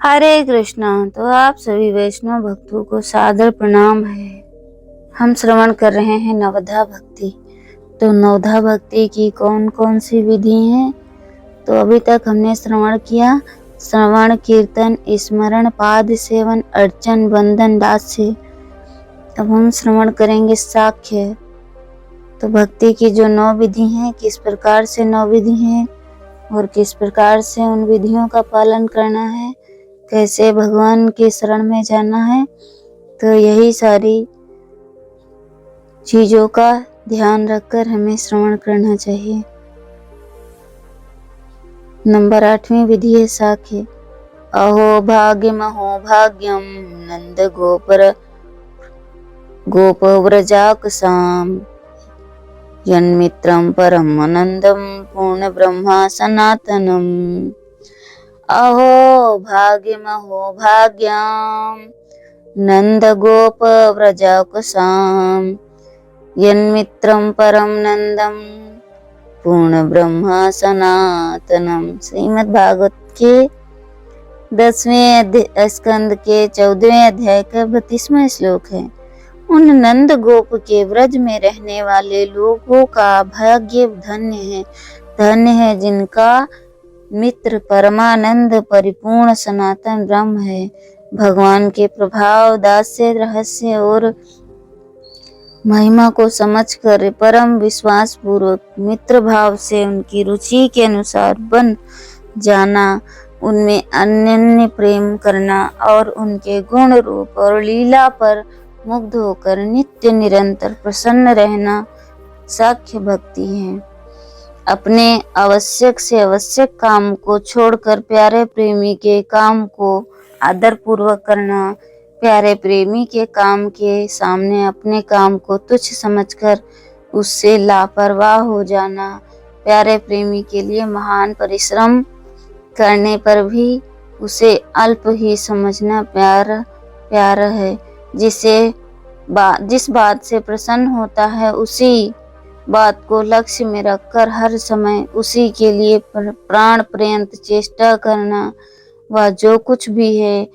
हरे कृष्णा। तो आप सभी वैष्णव भक्तों को सादर प्रणाम है। हम श्रवण कर रहे हैं नवधा भक्ति। तो नवधा भक्ति की कौन कौन सी विधि हैं? तो अभी तक हमने श्रवण किया श्रवण, कीर्तन, स्मरण, पाद सेवन, अर्चन, वंदन, दास्य। अब हम श्रवण करेंगे साख्य। तो भक्ति की जो 9 विधि हैं, किस प्रकार से 9 विधि हैं और किस प्रकार से उन विधियों का पालन करना है, कैसे भगवान के शरण में जाना है, तो यही सारी चीजों का ध्यान रखकर हमें श्रवण करना चाहिए। नंबर 8वीं विधि है साख्य। अहो भाग्यमहो भाग्यम नंद गोप व्रजाकसाम यन्मित्रं परम आनंदम पूर्ण ब्रह्मा सनातनम। अहो भाग्यमहो भाग्यम नंद गोप व्रजाकुसाम यन्मित्रं परम नंदम पूर्ण ब्रह्मा सनातनम। श्रीमद् भागवत के 10वें स्कंद के 14वें अध्याय का 32वां श्लोक है। उन नंद गोप के व्रज में रहने वाले लोगों का भाग्य धन्य है जिनका मित्र परमानंद परिपूर्ण सनातन ब्रह्म है। भगवान के प्रभाव, दास्य, रहस्य और महिमा को समझकर परम विश्वास पूर्वक मित्र भाव से उनकी रुचि के अनुसार बन जाना, उनमें अनन्य प्रेम करना और उनके गुण रूप और लीला पर मुग्ध होकर नित्य निरंतर प्रसन्न रहना साख्य भक्ति है। अपने आवश्यक से आवश्यक काम को छोड़कर प्यारे प्रेमी के काम को आदर पूर्वक करना, प्यारे प्रेमी के काम के सामने अपने काम को तुच्छ समझकर उससे लापरवाह हो जाना, प्यारे प्रेमी के लिए महान परिश्रम करने पर भी उसे अल्प ही समझना प्यार है। जिस बात से प्रसन्न होता है उसी बात को लक्ष्य में रखकर हर समय उसी के लिए प्राण पर्यंत चेष्टा करना, वह जो कुछ भी है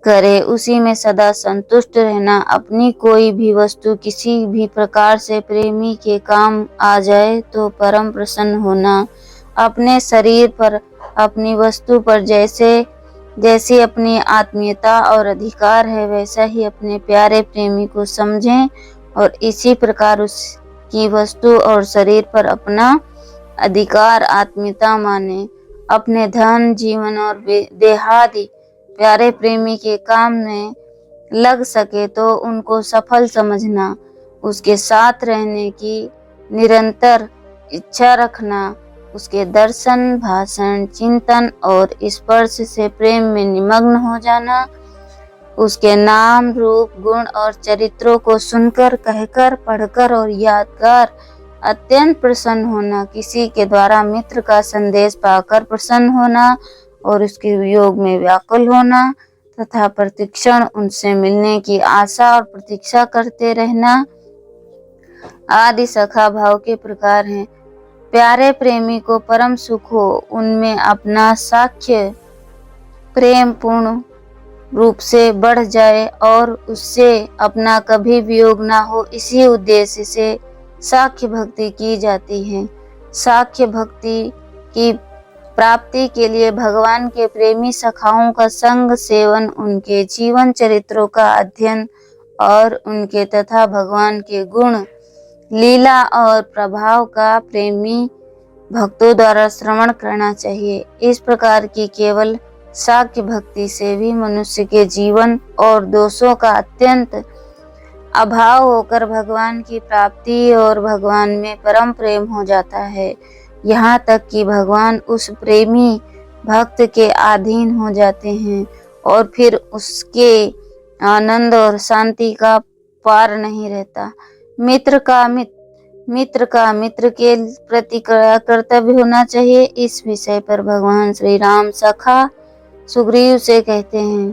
करे उसी में सदा संतुष्ट रहना, अपनी कोई भी वस्तु किसी भी प्रकार से प्रेमी के काम आ जाए तो परम प्रसन्न होना, अपने शरीर पर, अपनी वस्तु पर जैसी अपनी आत्मीयता और अधिकार है वैसा ही अपने प्यारे प्रेमी को समझें और इसी प्रकार उसकी वस्तु और शरीर पर अपना अधिकार आत्मीयता माने। अपने धन, जीवन और देहादि प्यारे प्रेमी के काम में लग सके तो उनको सफल समझना, उसके साथ रहने की निरंतर इच्छा रखना, उसके दर्शन, भाषण, चिंतन और स्पर्श से प्रेम में निमग्न हो जाना, उसके नाम, रूप, गुण और चरित्रों को सुनकर, कहकर, पढ़कर और यादगार अत्यंत प्रसन्न होना, किसी के द्वारा मित्र का संदेश पाकर प्रसन्न होना और उसके वियोग में व्याकुल होना तथा प्रतिक्षण उनसे मिलने की आशा और प्रतीक्षा करते रहना आदि सखा भाव के प्रकार हैं। प्यारे प्रेमी को परम सुख हो, उनमें अपना साख्य प्रेम पूर्ण रूप से बढ़ जाए और उससे अपना कभी वियोग ना हो, इसी उद्देश्य से साख्य भक्ति की जाती है। साख्य भक्ति की प्राप्ति के लिए भगवान के प्रेमी सखाओं का संग, सेवन, उनके जीवन चरित्रों का अध्ययन और उनके तथा भगवान के गुण, लीला और प्रभाव का प्रेमी भक्तों द्वारा श्रवण करना चाहिए। इस प्रकार की केवल साख्य भक्ति से भी मनुष्य के जीवन और दोषों का अत्यंत अभाव होकर भगवान की प्राप्ति और भगवान में परम प्रेम हो जाता है। यहाँ तक कि भगवान उस प्रेमी भक्त के अधीन हो जाते हैं और फिर उसके आनंद और शांति का पार नहीं रहता। मित्र का मित्र के प्रति कर्तव्य होना चाहिए। इस विषय पर भगवान श्री राम सखा सुग्रीव से कहते हैं।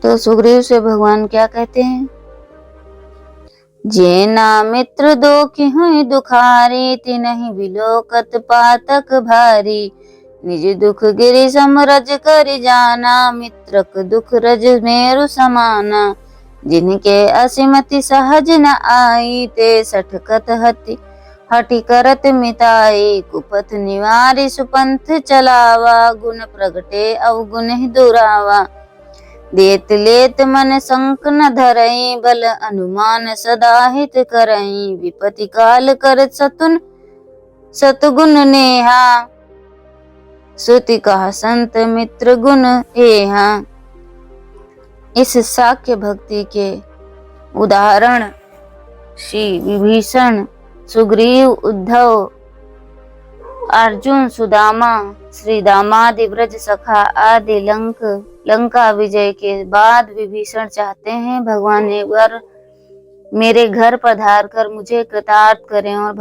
तो सुग्रीव से भगवान क्या कहते हैं? जेना मित्र दो कि हुई दुखारी, तिनहि बिलोकत पातक भारी। निज दुख गिरि समरज कर जाना, मित्रक दुख रज मेरु समाना। जिनके असिमति सहज न आई, ते सठकत हठि करत मिताई। कुपथ निवारि सुपंथ चलावा, गुण प्रगटे अवगुण ही दुरावा। देत लेत मन संक न धरई, बल अनुमान सदा हित करई। विपति काल कर सतगुण नेहा, श्रुति कहा संत मित्र गुण एहा। इस साक्य भक्ति के उदाहरण श्री विभीषण, सुग्रीव, उद्धव, अर्जुन, सुदामा, श्री दामादि ब्रज सखा आदि लंका विजय के बाद विभीषण चाहते हैं भगवान एक बार मेरे घर पधार कर मुझे कृतार्थ करें, और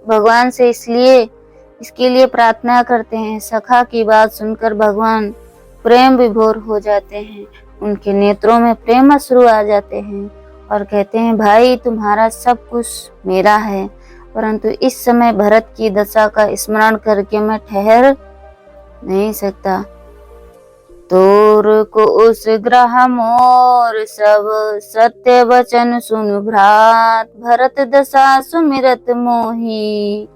भगवान से इसके लिए प्रार्थना करते हैं। सखा की बात सुनकर भगवान प्रेम विभोर हो जाते हैं, उनके नेत्रों में प्रेम अश्रु आ जाते हैं और कहते हैं भाई तुम्हारा सब कुछ मेरा है, परंतु इस समय भरत की दशा का स्मरण करके मैं ठहर नहीं सकता। तोर को उस ग्रह मोर सब सत्य वचन सुन भ्रात, भरत दशा सुमिरत मोही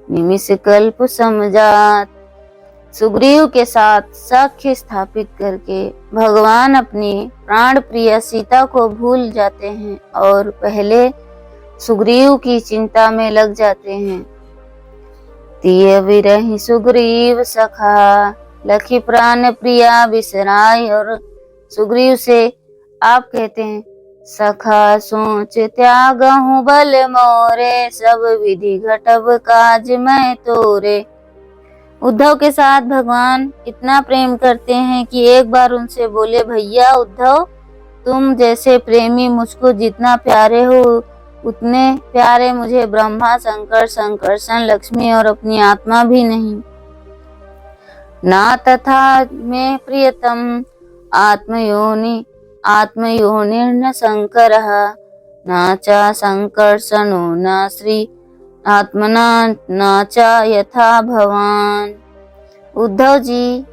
निमिष कल्प समझात। सुग्रीव के साथ साक्ष्य स्थापित करके भगवान अपनी प्राण प्रिय सीता को भूल जाते हैं और पहले सुग्रीव की चिंता में लग जाते हैं। तिय विरहि सुग्रीव सखा, लखी प्राण प्रिया बिसराय। और सुग्रीव से आप कहते हैं सखा सोच त्यागहु बल मोरे, सब विधि घटब काज मैं तोरे। उद्धव के साथ भगवान इतना प्रेम करते हैं कि एक बार उनसे बोले भैया उद्धव, तुम जैसे प्रेमी मुझको जितना प्यारे हो उतने प्यारे मुझे ब्रह्मा, शंकर, संकर्षण, लक्ष्मी और अपनी आत्मा भी नहीं। ना तथा में प्रियतम आत्मयोनिर्न शंकरः, न च संकर्षणो न श्री आत्मना न च यथा भवान। उद्धव जी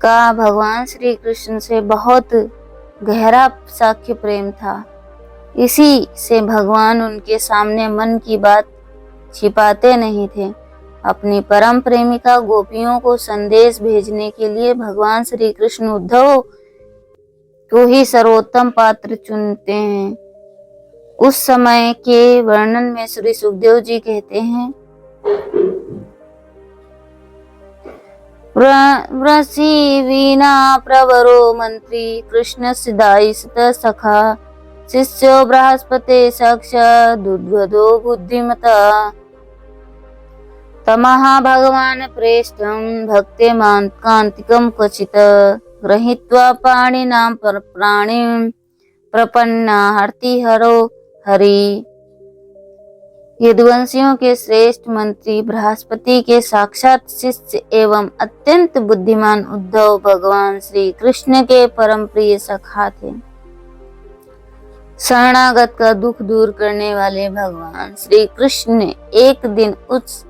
का भगवान श्री कृष्ण से बहुत गहरा साख्य प्रेम था, इसी से भगवान उनके सामने मन की बात छिपाते नहीं थे। अपनी परम प्रेमिका गोपियों को संदेश भेजने के लिए भगवान श्री कृष्ण उद्धव को ही सर्वोत्तम पात्र चुनते हैं। उस समय के वर्णन में श्री सुखदेव जी कहते हैं वृषि वीणा प्रवरो मंत्री, कृष्ण सिदाई सखा, शिष्यो बृहस्पते सक्ष दुर्गदो बुद्धिमता। तमः भगवान प्रेष्ठं भक्ते कांतिकं क्वचित्, गृहीत्वा पाणिनां प्राणिं प्रपन्ना हर्तिहरो हरि। यदुवंशियों के श्रेष्ठ मंत्री बृहस्पति के साक्षात शिष्य एवं अत्यंत बुद्धिमान उद्धव भगवान श्री कृष्ण के परम प्रिय सखा थे। शरणागत का दुख दूर करने वाले भगवान श्री कृष्ण ने एक दिन उस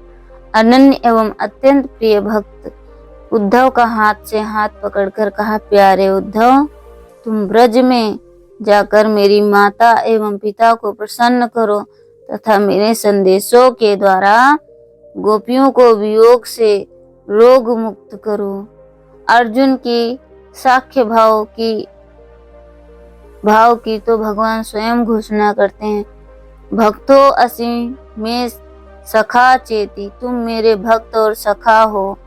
अनन्य एवं अत्यंत प्रिय भक्त उद्धव का हाथ से हाथ पकड़कर कहा प्यारे उद्धव, तुम ब्रज में जाकर मेरी माता एवं पिता को प्रसन्न करो तथा मेरे संदेशों के द्वारा गोपियों को वियोग से रोग मुक्त करो। अर्जुन की साख्य भाव की तो भगवान स्वयं घोषणा करते हैं, भक्तो असि में सखा चेती, तुम मेरे भक्त और सखा हो।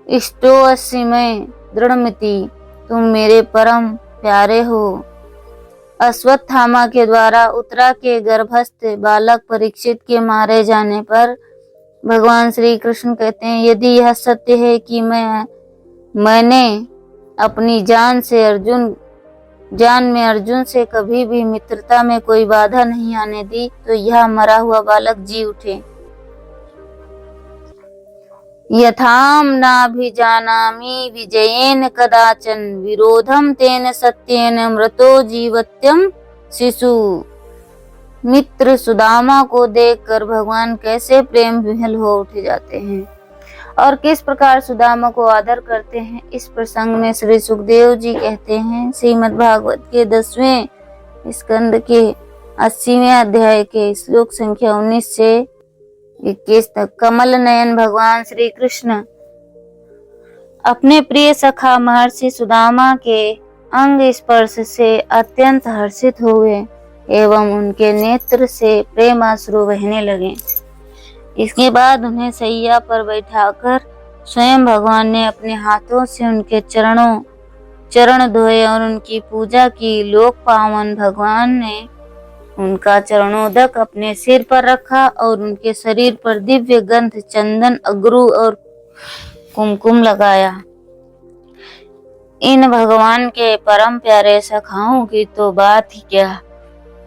इष्टो असि में दृढ़मिति, तुम मेरे परम प्यारे हो। अश्वत्थामा के द्वारा उत्तरा के गर्भस्थ बालक परीक्षित के मारे जाने पर भगवान श्री कृष्ण कहते हैं यदि यह सत्य है कि मैंने अपनी जान में अर्जुन से कभी भी मित्रता में कोई बाधा नहीं आने दी, तो यह मरा हुआ बालक जी उठे। यथाम नाभिजानामि विजयेन कदाचन, विरोधम तेन सत्येन मृतो जीवत्यम शिशु। मित्र सुदामा को देखकर भगवान कैसे प्रेम विह्वल हो उठ जाते हैं। और किस प्रकार सुदामा को आदर करते हैं। इस प्रसंग में श्री सुखदेव जी कहते हैं, श्रीमद् भागवत के 10वें स्कंद के 80वें अध्याय के श्लोक संख्या 19 से 21 तक। कमल नयन भगवान श्री कृष्ण अपने प्रिय सखा महर्षि सुदामा के अंग स्पर्श से अत्यंत हर्षित हुए एवं उनके नेत्र से प्रेमाश्रु बहने लगे। इसके बाद उन्हें सैया पर बैठाकर स्वयं भगवान ने अपने हाथों से उनके चरण धोए और उनकी पूजा की। लोक पावन भगवान ने उनका चरणोदक अपने सिर पर रखा और उनके शरीर पर दिव्य गंध, चंदन, अगरू और कुमकुम लगाया। इन भगवान के परम प्यारे सखाओं की तो बात ही क्या।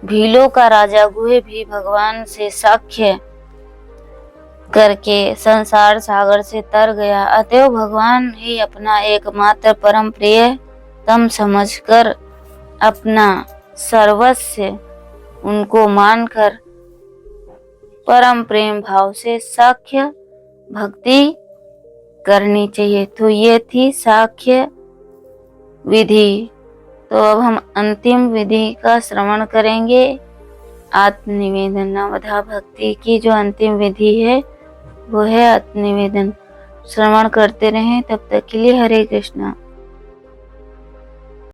भीलों का राजा गुहे भी भगवान से साख्य करके संसार सागर से तर गया। अतएव भगवान ही अपना एकमात्र परम प्रियतम समझकर अपना सर्वस्व उनको मानकर परम प्रेम भाव से साख्य भक्ति करनी चाहिए। तो ये थी साख्य विधि। तो अब हम अंतिम विधि का श्रवण करेंगे। आत्मनिवेदन नवधा भक्ति की जो अंतिम विधि है वो है आत्मनिवेदन। श्रवण करते रहें। तब तक के लिए हरे कृष्णा।